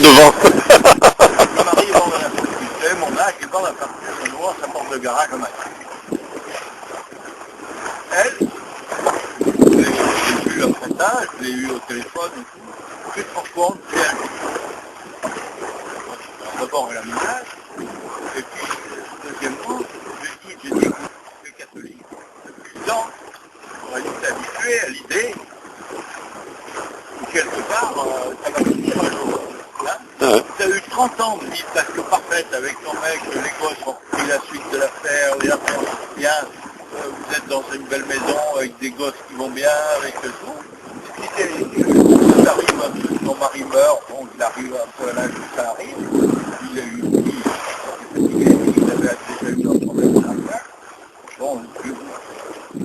devant. On arrive en c'est mon âge, et quand la partie de noir, ça porte le garage au matin. Elle, je l'ai vue après ça, je l'ai eu au téléphone et tout. Puis franchement, c'est elle. Alors d'abord, elle a mis l'âge, et puis, deuxièmement, j'ai dit, le catholique, depuis 10 ans, on aurait dû s'habituer à l'idée, quelque part, ça va finir un jour. Hein, tu as eu 30 ans de vie presque parfaite avec ton mec, les gosses ont pris la suite de l'affaire, les enfants bien, vous êtes dans une belle maison avec des gosses qui vont bien, avec tout. Et puis t'arrives, ton mari meurt, bon, il arrive un peu à l'âge où ça arrive, il a eu il avait déjà eu un problème d'affaires. Bon,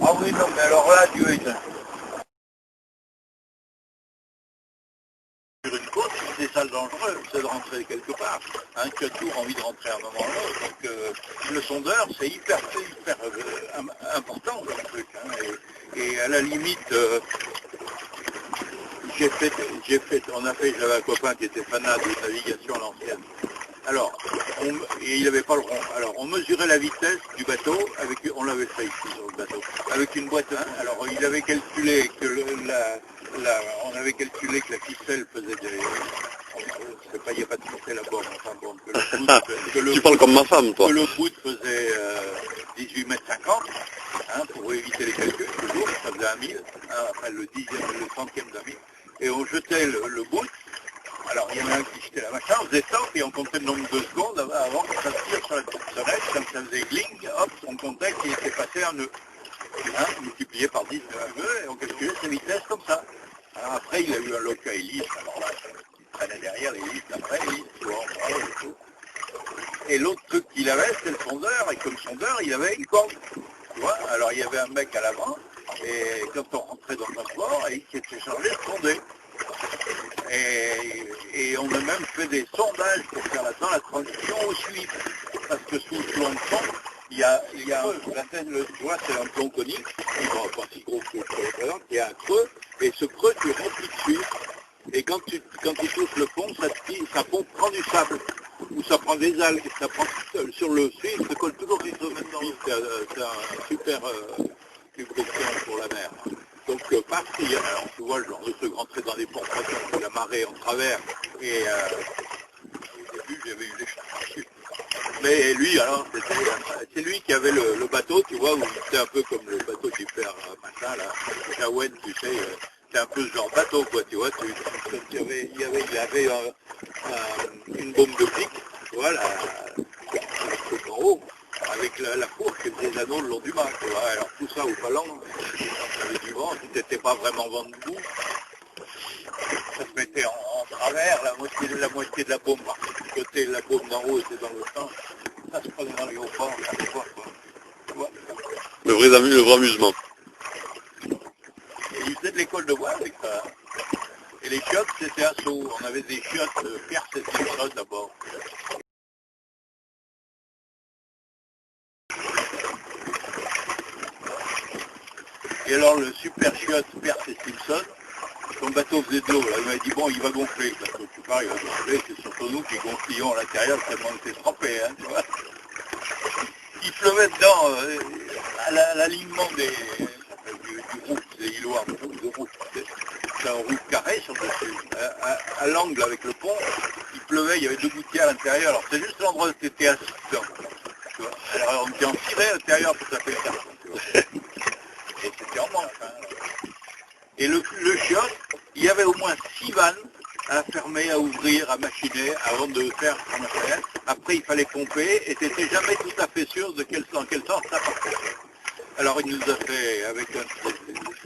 ah oui, non, mais alors là, Dieu est un... Sur une côte, c'est ça le dangereux, c'est de rentrer quelque part. Hein, tu as toujours envie de rentrer à un moment ou à l'autre. Donc le sondeur, c'est hyper important comme truc. Hein, et à la limite, j'avais un copain qui était fanat de navigation à l'ancienne. Alors, et il n'avait pas le rond. Alors, on mesurait la vitesse du bateau, on l'avait fait ici sur le bateau, avec une boîte. Alors, il avait calculé que on avait calculé que la ficelle faisait des... il n'y a pas de ficelle à bord, enfin bon, Tu parles comme ma femme, toi. Que le bout faisait 18,50 mètres, hein, pour éviter les calculs, toujours, ça faisait 1 000, hein, enfin le centième d'un mille, et on jetait le bout. Alors, il y en a un qui jetait la machin, on faisait ça, puis on comptait le nombre de secondes avant que ça tire sur la petite sonnette, comme ça faisait gling, hop, on comptait qu'il était passé un nœud. Hein, multiplié par 10 de nœud, et on calculait ses vitesses comme ça. Alors après, il a eu un loca hélice, alors là, il prenait derrière l'hélice, après, l'hélice, tu vois, et tout. Et l'autre truc qu'il avait, c'était le sondeur, et comme sondeur, il avait une corde. Tu vois, alors il y avait un mec à l'avant, et quand on rentrait dans un port, il s'était chargé de sonder. Et on a même fait des sondages pour faire la transition au suivre. Parce que sous le plan de fond, il y a tu vois, c'est un plomb conique, il va pas si gros que je le présente, il y a un creux, et ce creux, tu remplis dessus. Et quand tu touches le pont, ça prend du sable, ou ça prend des algues, ça prend sur le suivre, ça colle toujours sur le même c'est un super lubrifiant pour la mer. Donc parti, alors tu vois, genre de truc rentrer dans des ports de la marée en travers, et au début j'avais eu des charges. Mais lui, alors, c'est lui qui avait le bateau, tu vois, où c'était un peu comme le bateau du père machin, là, Jaouen, tu sais, c'est un peu ce genre bateau, quoi, tu vois, il y avait une bombe de pique, tu vois, en haut, avec la fourche qui faisait des anneaux le long du mât, tu vois, alors tout ça au palan, quand il y avait du vent, si t'étais pas vraiment vent debout, ça se mettait en travers, la moitié de la paume par côté, la paume d'en haut était dans le sens, ça se prenait dans les hauts ports, ça se voit, quoi. Le vrai amusement. Et il faisait de l'école de voile avec ça. Et les chiottes, c'était à saut. On avait des chiottes Pierce et Simpson d'abord. Et alors le super chiotte Pierce et Simpson, son bateau faisait de l'eau, là, il m'a dit bon il va gonfler, parce que tu parles, il va gonfler, c'est surtout nous qui gonflions à l'intérieur tellement on était trempés, hein, tu vois. Il pleuvait dedans, à l'alignement du rouf, des îlots de rouf, c'est un rouf carré sur le dessus, à l'angle avec le pont, il pleuvait, il y avait 2 gouttières à l'intérieur, alors c'est juste l'endroit où tu étais assis dedans, tu vois. Alors on était en ciré à l'intérieur pour taper le carton, tu vois. Et c'était en manche, hein. Et le chiotte, il y avait au moins 6 vannes à fermer, à ouvrir, à machiner, avant de faire son affaire. Après, il fallait pomper, et tu n'étais jamais tout à fait sûr dans quel sens ça partait. Alors, il nous a fait, avec un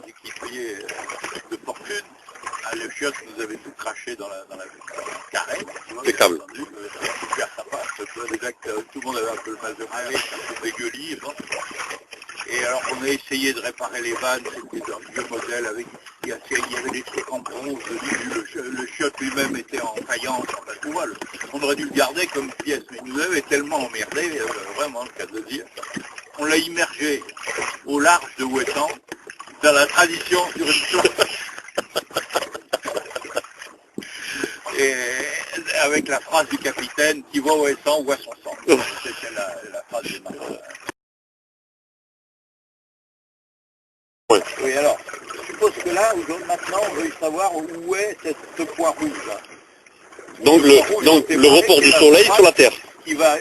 équipier de fortune, le chiotte nous avait tout craché dans la carène. Les câbles. Super sympa, déjà que tout le monde avait un peu le mal de marée, un peu dégueulis. Bon. Et alors on a essayé de réparer les vannes, c'était un vieux modèle, il y avait des trucs en bronze, le chiotte lui-même était en faïence, enfin, tu vois, on aurait dû le garder comme pièce, mais il nous avait tellement emmerdé, vraiment le cas de dire, on l'a immergé au large de Ouessant, dans la tradition sur une planche. Et avec la phrase du capitaine, qui voit où est sang, voit son sang. C'était la phrase du marin. Oui. Oui, alors, je suppose que là, maintenant, on veut savoir où est ce point rouge là. Donc le report du soleil sur la Terre.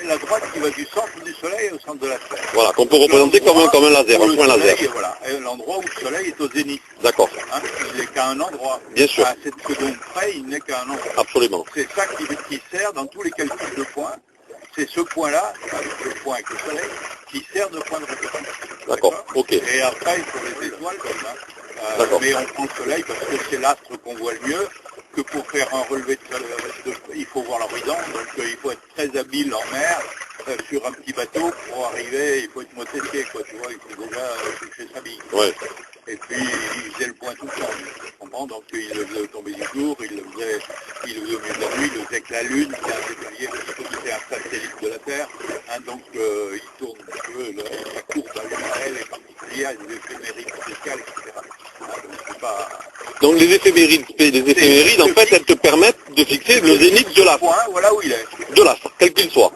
La droite qui va du centre du soleil au centre de la Terre. Voilà, qu'on peut représenter comme un laser, un point laser. Voilà, l'endroit où le soleil est au zénith. D'accord. Hein, il n'est qu'à un endroit. Bien sûr. À cette seconde près, il n'est qu'à un endroit. Absolument. C'est ça qui sert dans tous les calculs de points. C'est ce point-là, avec le point avec le soleil, qui sert de point de référence. D'accord, ok. Et après, pour les étoiles, mais on prend le soleil parce que c'est l'astre qu'on voit le mieux, que pour faire un relevé il faut voir l'horizon, donc il faut être très habile en mer, sur un petit bateau, pour arriver, il faut être motétier, quoi, tu vois, il faut déjà toucher sa bille. Ouais. Et puis, il faisait le point tout le temps, tu comprends, donc il le faisait au tomber du jour, il le faisait au milieu de la nuit, il le faisait avec la Lune, qui est un détaillé, c'est un satellite de la Terre, hein, donc il tourne un petit peu, sa courbe à lui, elle est particulière, il y a des éphémérides spéciales, etc. Hein, donc c'est pas... Donc les éphémérides, en fait, elles te permettent de fixer le zénith de l'astre. Voilà où il est. De l'astre, quel qu'il soit.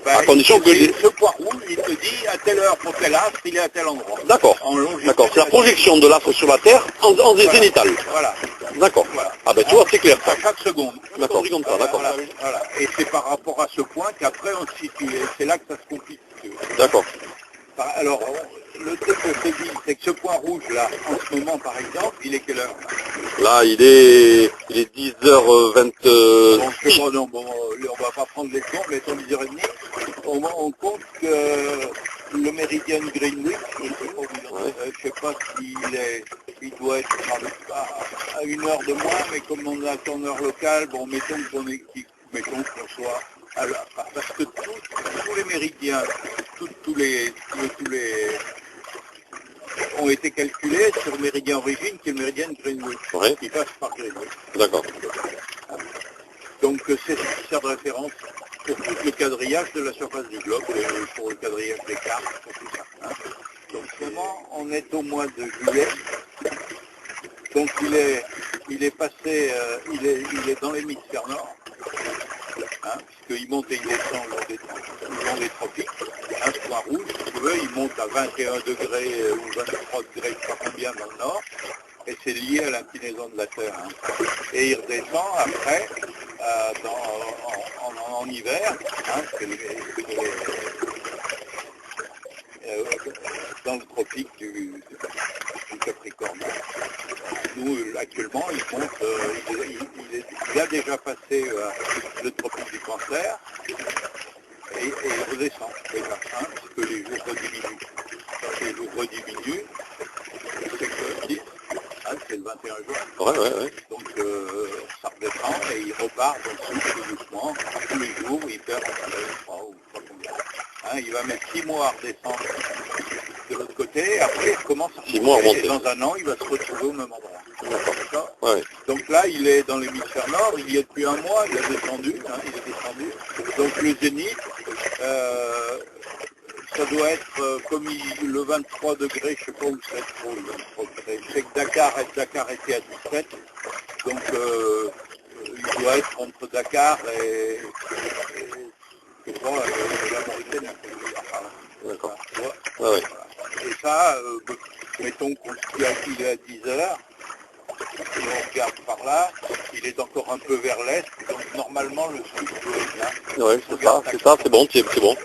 Ben, à condition que... Ce point rouge, il te dit à telle heure pour tel astre, il est à tel endroit. D'accord. D'accord, c'est la projection de l'astre sur la Terre en zénithal. Voilà. D'accord. Voilà. Ah ben tu vois, c'est clair. À chaque seconde. D'accord, comme ça, d'accord. Voilà. Et c'est par rapport à ce point qu'après on se situe. Et c'est là que ça se complique. D'accord. Alors, le truc que je te dis, c'est que ce point rouge là, en ce moment par exemple, il est quelle heure? Là, il est 10h20. Bon, je sais pas, non, bon, on va pas prendre les secondes, mais mettons 10h30. On compte que le méridien de Greenwich, je sais pas s'il doit être à 1 heure de moins, mais comme on a son heure locale, bon, mettons qu'on soit parce que tous les méridiens, tous les ont été calculés sur le méridien origine, qui est le méridien de Greenwich, qui passe par Greenwich. D'accord. Donc c'est ce qui sert de référence pour tout le quadrillage de la surface du globe, pour le quadrillage des cartes, pour tout ça. Hein. Donc vraiment, on est au mois de juillet. Donc il est passé, il est dans l'hémisphère nord, hein, puisqu'il monte et il descend le long des tropiques. Un point rouge, si tu veux, il monte à 21 degrés ou 23 degrés, je ne sais pas combien dans le nord, et c'est lié à l'inclinaison de la Terre. Hein. Et il redescend après, en hiver, hein, dans le tropique du Capricorne. Nous, actuellement, il a déjà passé le tropique du Cancer et il redescend déjà, hein, parce que les jours rediminuent. Quand les jours rediminuent, c'est que 10, hein, c'est le 21 juin. Ouais. Donc ça redescend et il repart dans le sud tout doucement. Tous les jours, il perd je crois, ou pas combien. Hein, il va mettre 6 mois à redescendre de l'autre côté, après il commence à remonter, et dans un an, il va se retrouver au même endroit. D'accord. Ouais. Donc là, il est dans l'hémisphère nord, il y est depuis 1 mois, il est descendu. Donc le zénith, ça doit être comme le 23 degrés, je ne sais pas où c'est trop le 23 degrés. Je sais que Dakar était à 17, donc il doit être entre Dakar et je crois, la Mauritanie. D'accord. Voilà. Et ça, mettons qu'il est à 10 heures, et on regarde par là, il est encore un peu vers l'est, donc normalement le sud doit être là. Ouais, c'est ça, c'est bon, c'est bon.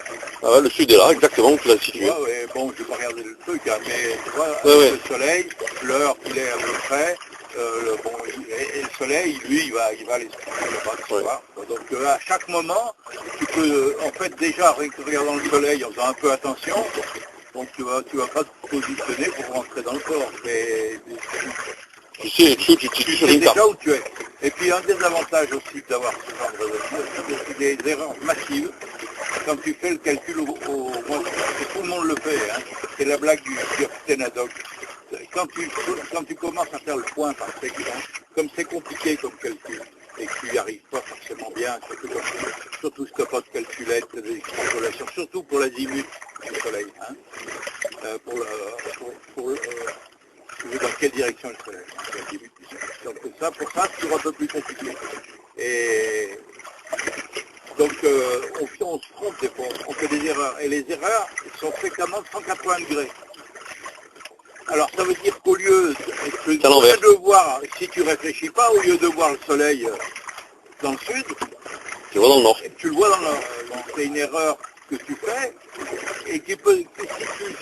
Ah ouais, le sud est là, exactement où tu l'as situé. Ouais, bon, je vais pas regarder le truc, hein, mais tu vois, le soleil, l'heure qu'il est à peu près, et le soleil, lui, il va aller se là-bas. Donc à chaque moment, tu peux, en fait, déjà, regardant le soleil, en faisant un peu attention, donc tu vas pas te positionner pour rentrer dans le corps, mais tu sais te situes sur une carte. déjà où tu es. Et puis un des avantages aussi d'avoir ce genre de raisonnement, c'est des erreurs massives. Quand tu fais le calcul moi, tout le monde le fait, hein, c'est la blague du capitaine Haddock. Quand tu commences à faire le point par séquence, comme c'est compliqué comme calcul, et que tu n'y arrives pas forcément bien, surtout si tu n'as pas de calculette, des extrapolations, surtout pour l'azimut du soleil, hein, tu veux dans quelle direction le soleil, l'azimut du soleil. Donc pour ça, c'est toujours un peu plus compliqué. Et Donc on se trompe des fois, on fait des erreurs. Et les erreurs sont fréquemment de 180 degrés. Alors ça veut dire qu'au lieu de voir, si tu réfléchis pas, au lieu de voir le soleil dans le sud, tu le vois dans le nord. Tu le vois dans le nord. Donc c'est une erreur que tu fais et qui peut,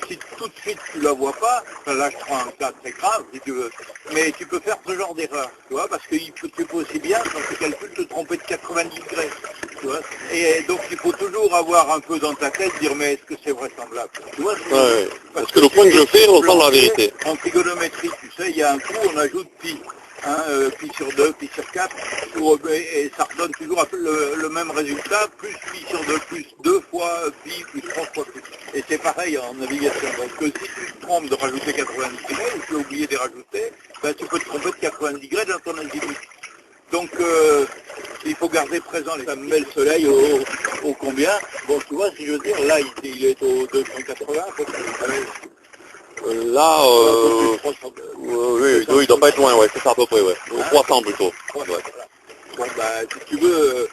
si tout de suite tu la vois pas, enfin, là je prends un cas très grave si tu veux, mais tu peux faire ce genre d'erreur, tu vois, parce que tu peux aussi bien quand tu calcules te tromper de 90 degrés, tu vois, et donc il faut toujours avoir un peu dans ta tête, dire mais est-ce que c'est vraisemblable, tu vois, ouais. Parce que le point que je fais ressemble à la vérité. En trigonométrie, tu sais, il y a un coup, on ajoute pi. Pi sur 2, pi sur 4, et ça redonne toujours le même résultat, plus pi sur 2, plus 2 fois pi, plus 3 fois pi. Et c'est pareil en navigation. Donc si tu te trompes de rajouter 90 degrés, ou tu as oublié de les rajouter, ben, tu peux te tromper de 90 degrés dans ton azimut. Donc il faut garder présent, ça me met le soleil au combien. Bon, tu vois, si je veux dire, là il est au 280, là, oui, il doit pas être loin, ouais, c'est ça à peu près, ouais. Au 300 plutôt. Ouais. Bon, bah, si tu veux,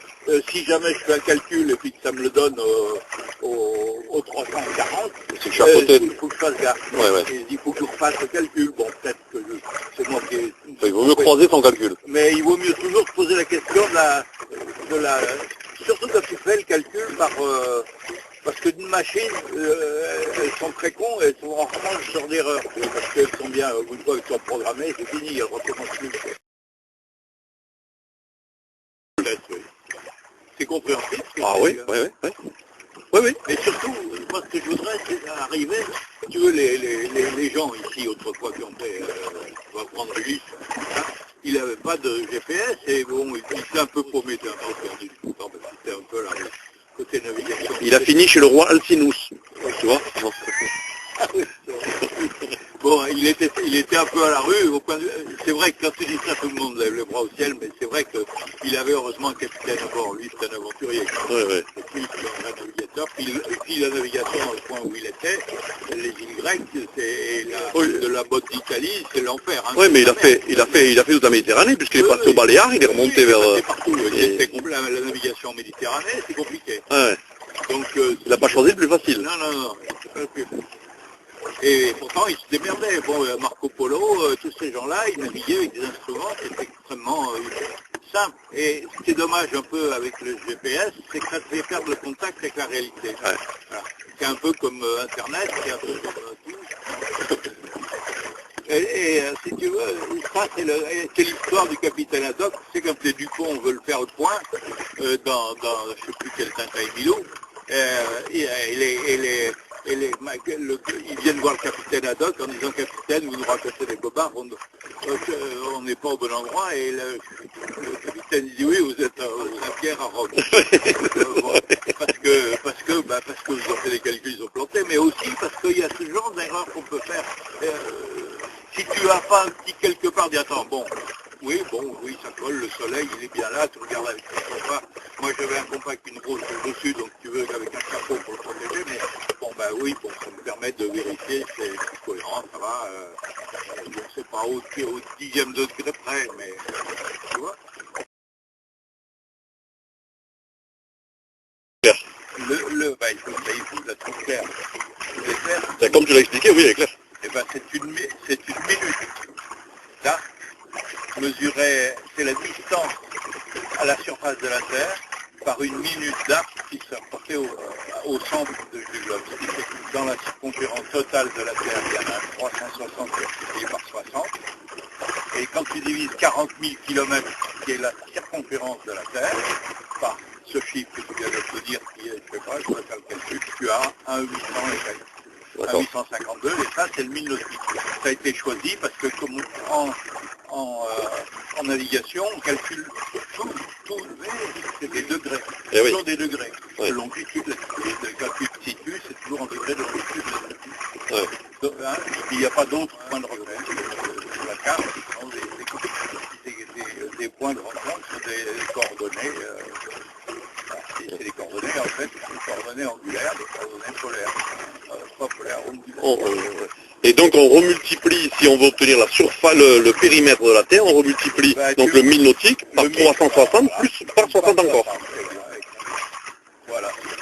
si jamais je fais un calcul et puis que ça me le donne au 340, c'est que je suis à côté. Il faut que je fasse gaffe. Ouais, ouais. Il faut que je refasse le calcul. Bon, peut-être que c'est moi qui ai... Il vaut mieux croiser son calcul. Mais il vaut mieux toujours se poser la question surtout quand tu fais le calcul parce que d'une machine, elles sont très cons et elles sont rarement le genre d'erreur. Parce qu'elles sont bien, une fois qu'elles sont programmées, c'est fini, elles recommencent plus. C'est compréhensible. Ah oui, oui, oui. Oui, oui. Mais surtout, moi ce que je voudrais, c'est arriver, si tu veux, les gens ici, autrefois, qui ont fait, on va prendre Ulysse, il n'avait pas de GPS et bon, il s'est un peu paumé, c'était un peu perdu, c'était un peu là, côté navigation. Il a fini chez le roi Alcinous, tu vois. Bon, il était un peu à la rue, c'est vrai que quand tu dis ça, tout le monde lève les bras au ciel, mais c'est vrai qu'il avait heureusement un capitaine à bord, lui c'était un aventurier. Oui, oui. Et puis un navigateur, puis la navigation dans le point où il était, les îles grecques, de la botte d'Italie, c'est l'enfer. Hein, oui, mais il a fait toute la Méditerranée, puisqu'il est passé au Baléares, il est remonté vers... partout, la navigation en Méditerranée, c'est compliqué. Ouais. Donc, il n'a pas choisi le plus facile. Non, c'est pas le plus facile. Et pourtant, ils se démerdaient. Bon, Marco Polo, tous ces gens-là, ils naviguaient avec des instruments qui étaient extrêmement simples. Et ce qui est dommage un peu avec le GPS, c'est que ça te fait perdre le contact avec la réalité. Ouais. Voilà. C'est un peu comme Internet, c'est un peu comme tout. Et si tu veux, ça c'est l'histoire du capitaine Haddock. C'est comme les Dupont veulent faire le point dans je ne sais plus quel Tintin Milou. Ils viennent voir le capitaine Haddock en disant capitaine, vous nous racontez des bobards, on n'est pas au bon endroit, et le capitaine dit oui, vous êtes à Pierre à Rome. Bon, parce que vous avez fait des calculs, ils ont planté, mais aussi parce qu'il y a ce genre d'erreur qu'on peut faire. Si tu as pas un petit quelque part, dis attends, oui, ça colle, le soleil, il est bien là, tu regardes avec ton compas. Moi, j'avais un compas avec une grosse dessus, donc tu veux avec un chapeau pour le protéger, mais ça me permet de vérifier, c'est cohérent, ça va. C'est pas au 10e degré près, mais tu vois. Il faut la trop clair. Comme tu l'as expliqué, oui, il est clair. Eh ben, c'est une minute. Là, mesurer, c'est la distance à la surface de la Terre par une minute d'arc qui s'est rapportée au centre du globe. Dans la circonférence totale de la Terre, il y en a 360 multiplié par 60. Et quand tu divises 40 000 km, qui est la circonférence de la Terre, par ce chiffre que tu viens de te dire, qui est, je ne sais pas, je vais faire le calcul, tu as un 800 et quelques. À 852, et ça c'est le mille nautique. Ça a été choisi parce que comme en navigation, on calcule tout c'est des degrés, toujours des degrés. Oui. Longitude, le calcul de situ, c'est toujours en degrés de longitude. Oui. Donc, il n'y a pas d'autres points de repère. La carte, c'est des points de rencontre, c'est des coordonnées. C'est des coordonnées en fait, des coordonnées angulaires, des coordonnées polaires. Pas polaires, ondulaires. Et donc on remultiplie, si on veut obtenir la surface, le périmètre de la Terre, on remultiplie donc le 1000 nautique par 360 plus par 60 encore. Voilà.